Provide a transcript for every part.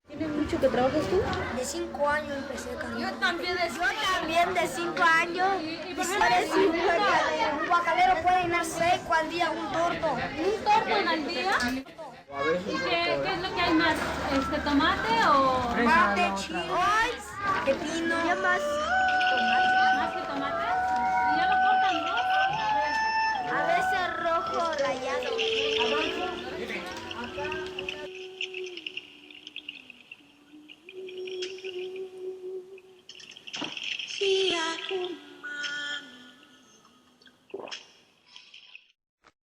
¿Tienes mucho que trabajas tú? De 5 años empecé a cargar. Yo también De 5 años. ¿Y por qué Un guacalero puede ganar 6 al día, un torto. un torto al día? ¿Y qué es lo que hay más? ¿Tomate o...? Tomate, chiles, pepino. ¿Qué más? ¿Más que tomate? ¿Y ya lo cortan rojo? A veces rojo rayado.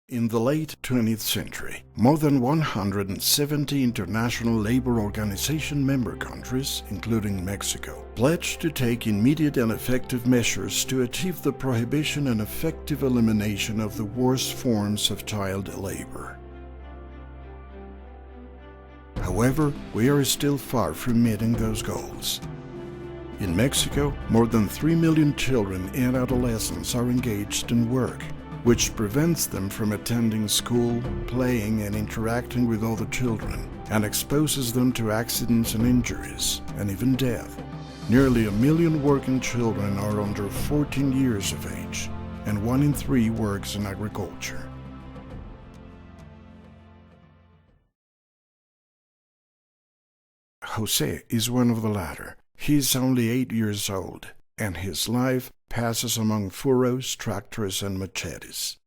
In the late 20th century, more than 170 international labor organization member countries, including Mexico, pledged to take immediate and effective measures to achieve the prohibition and effective elimination of the worst forms of child labor. However, we are still far from meeting those goals. In Mexico, more than 3 million children and adolescents are engaged in work, which prevents them from attending school, playing and interacting with other children, and exposes them to accidents and injuries, and even death. Nearly 1 million working children are under 14 years of age, and 1 in 3 works in agriculture. Jose is one of the latter. He is only 8 years old, and his life passes among furrows, tractors, and machetes.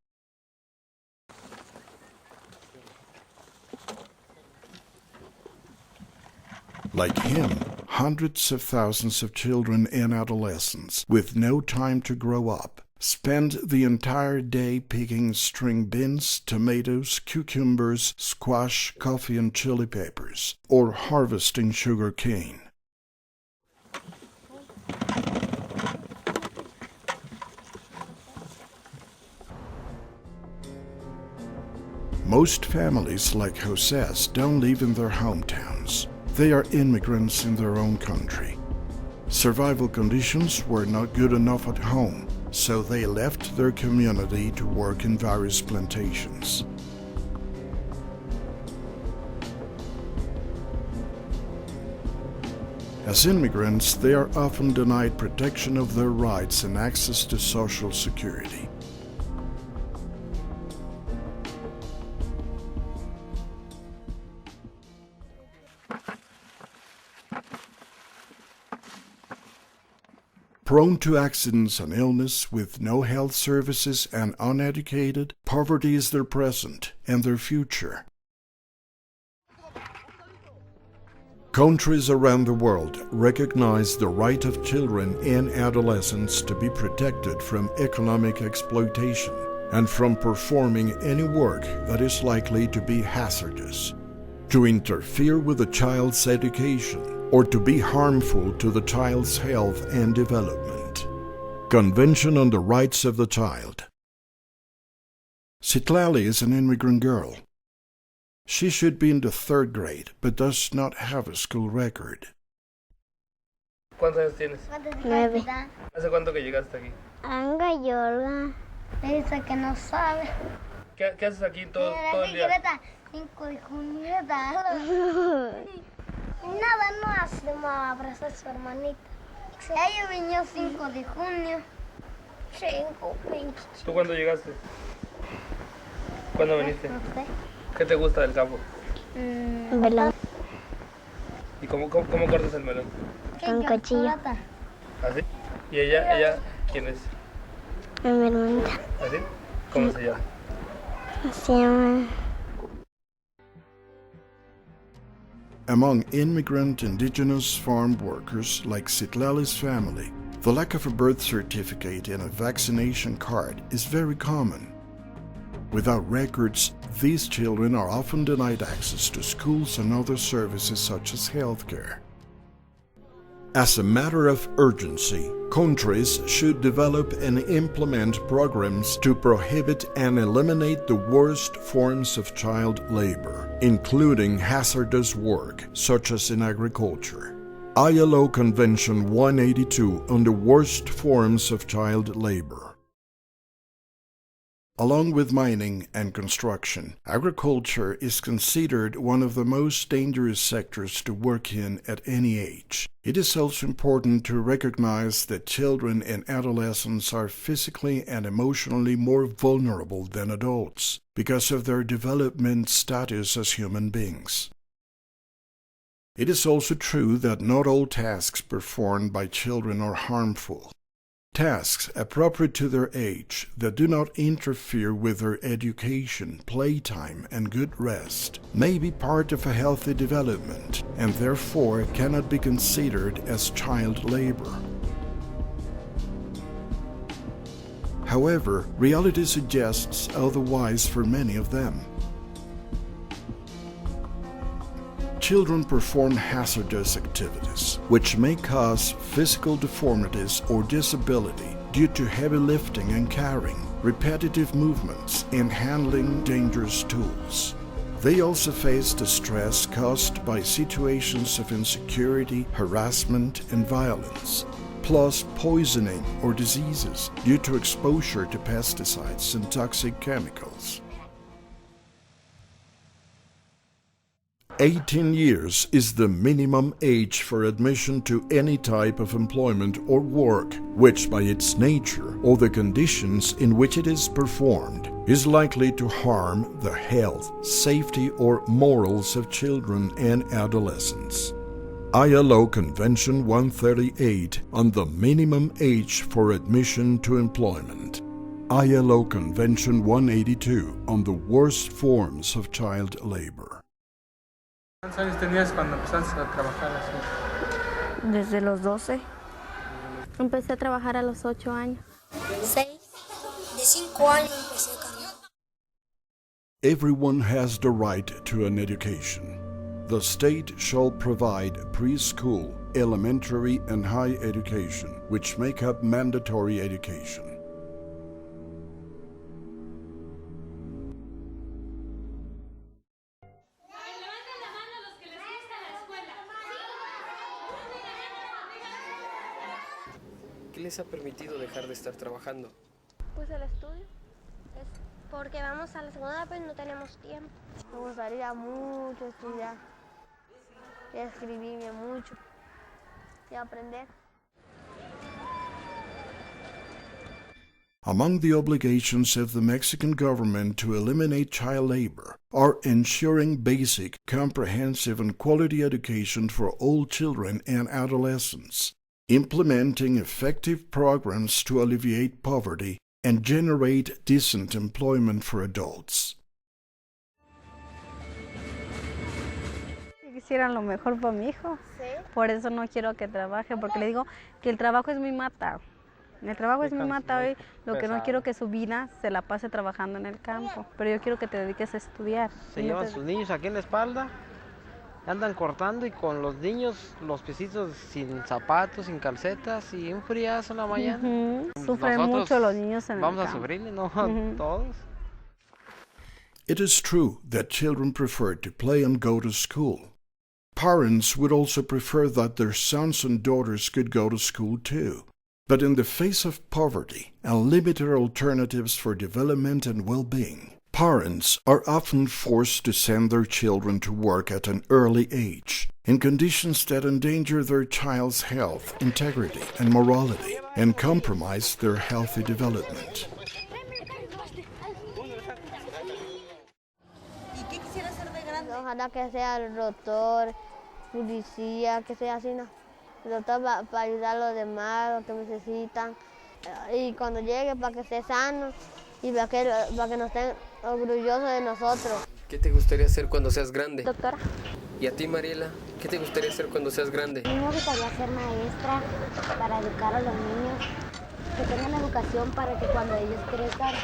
Like him, hundreds of thousands of children and adolescents, with no time to grow up, spend the entire day picking string beans, tomatoes, cucumbers, squash, coffee, and chili peppers, or harvesting sugar cane. Most families like Jose's don't live in their hometowns. They are immigrants in their own country. Survival conditions were not good enough at home, so they left their community to work in various plantations. As immigrants, they are often denied protection of their rights and access to Social Security. Prone to accidents and illness, with no health services and uneducated, poverty is their present and their future. Countries around the world recognize the right of children and adolescents to be protected from economic exploitation and from performing any work that is likely to be hazardous, to interfere with a child's education, or to be harmful to the child's health and development. Convention on the Rights of the Child. Citlali is an immigrant girl. She should be in the 3rd grade, but does not have a school record. ¿Cuántos años tienes? 9. ¿Hace cuánto que llegaste aquí? Anga Yorga. Dice que no sabe. ¿Qué haces aquí todo el día? 5 de junio. Nada, no hacemos abrazar a su hermanita. Ella vino 5 de junio. 5, 20. ¿Tú cuándo llegaste? ¿Cuándo viniste? No sé. ¿Qué te gusta del campo? Melón. ¿Y cómo cortas el melón? Con cuchillo. ¿Así? ¿Y ella quién es? Mi hermanita. ¿Así? ¿Cómo se llama? Se llama... Among immigrant indigenous farm workers like Citlali's family, the lack of a birth certificate and a vaccination card is very common. Without records, these children are often denied access to schools and other services such as healthcare. As a matter of urgency, countries should develop and implement programs to prohibit and eliminate the worst forms of child labor, including hazardous work, such as in agriculture. ILO Convention 182 on the worst forms of child labor. Along with mining and construction, agriculture is considered one of the most dangerous sectors to work in at any age. It is also important to recognize that children and adolescents are physically and emotionally more vulnerable than adults because of their development status as human beings. It is also true that not all tasks performed by children are harmful. Tasks appropriate to their age that do not interfere with their education, playtime, and good rest may be part of a healthy development and therefore cannot be considered as child labor. However, reality suggests otherwise for many of them. Children perform hazardous activities, which may cause physical deformities or disability due to heavy lifting and carrying, repetitive movements, and handling dangerous tools. They also face the stress caused by situations of insecurity, harassment, and violence, plus poisoning or diseases due to exposure to pesticides and toxic chemicals. 18 years is the minimum age for admission to any type of employment or work, which by its nature or the conditions in which it is performed is likely to harm the health, safety, or morals of children and adolescents. ILO Convention 138 on the minimum age for admission to employment. ILO Convention 182 on the worst forms of child labor. ¿Cuántos años tenías cuando empezaste a trabajar así? Desde los 12. Empecé a trabajar a los 8 años. 6. De 5 años empecé a cargar. Everyone has the right to an education. The state shall provide preschool, elementary, and high education, which make up mandatory education. ¿Qué les ha permitido dejar de estar trabajando? Pues el estudio. Porque vamos a la segunda, pues no tenemos tiempo. Me gustaría mucho estudiar y escribirme mucho y aprender. Among the obligations of the Mexican government to eliminate child labor are ensuring basic, comprehensive, and quality education for all children and adolescents, implementing effective programs to alleviate poverty and generate decent employment for adults. Quisiera lo mejor para mi hijo. ¿Sí? Por eso no quiero que trabaje, porque le digo que el trabajo es mi mata. El trabajo es mi mata hoy. Lo que no quiero que su vida se la pase trabajando en el campo. Pero yo quiero que te dediques a estudiar. Se llevan sus niños aquí en la espalda, andan cortando y con los niños, los piecitos sin zapatos, sin calcetas y un friazo en la mañana. Sufren mucho los niños en el campo. Vamos a sufrirle, ¿no? Todos. It is true that children prefer to play and go to school. Parents would also prefer that their sons and daughters could go to school too. But in the face of poverty and limited alternatives for development and well-being, parents are often forced to send their children to work at an early age, in conditions that endanger their child's health, integrity, and morality, and compromise their healthy development. Ojalá que sea el doctor, policía, que sea así, ¿no? El doctor para ayudar a los demás, los que necesitan. Y cuando llegue, para que esté sano y para que nos estén orgullosos de nosotros. ¿Qué te gustaría hacer cuando seas grande? Doctora. ¿Y a ti, Mariela? ¿Qué te gustaría hacer cuando seas grande? A mí me gustaría ser maestra para educar a los niños, que tengan educación para que cuando ellos crezcan,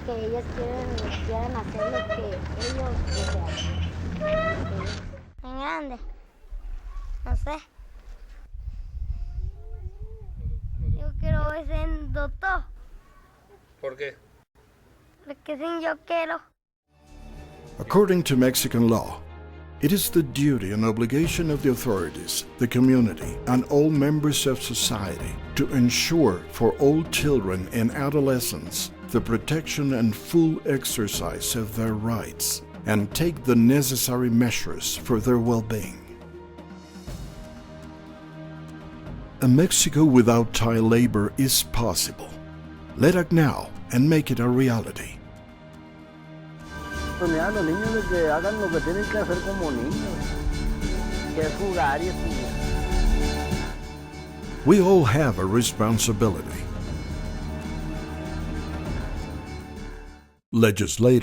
que ellos quieran hacer lo que ellos desean. En grande, no sé. Yo quiero ser doctor, ¿Por qué? porque sí, yo quiero. According to Mexican law, It is the duty and obligation of the authorities, the community, and all members of society to ensure for all children and adolescents the protection and full exercise of their rights, and take the necessary measures for their well-being. A Mexico without child labor is possible. Let act now and make it a reality. Pues mira, los niños de que hagan lo que tienen que hacer como niños, que es jugar y estudiar. We all have a responsibility. Legislators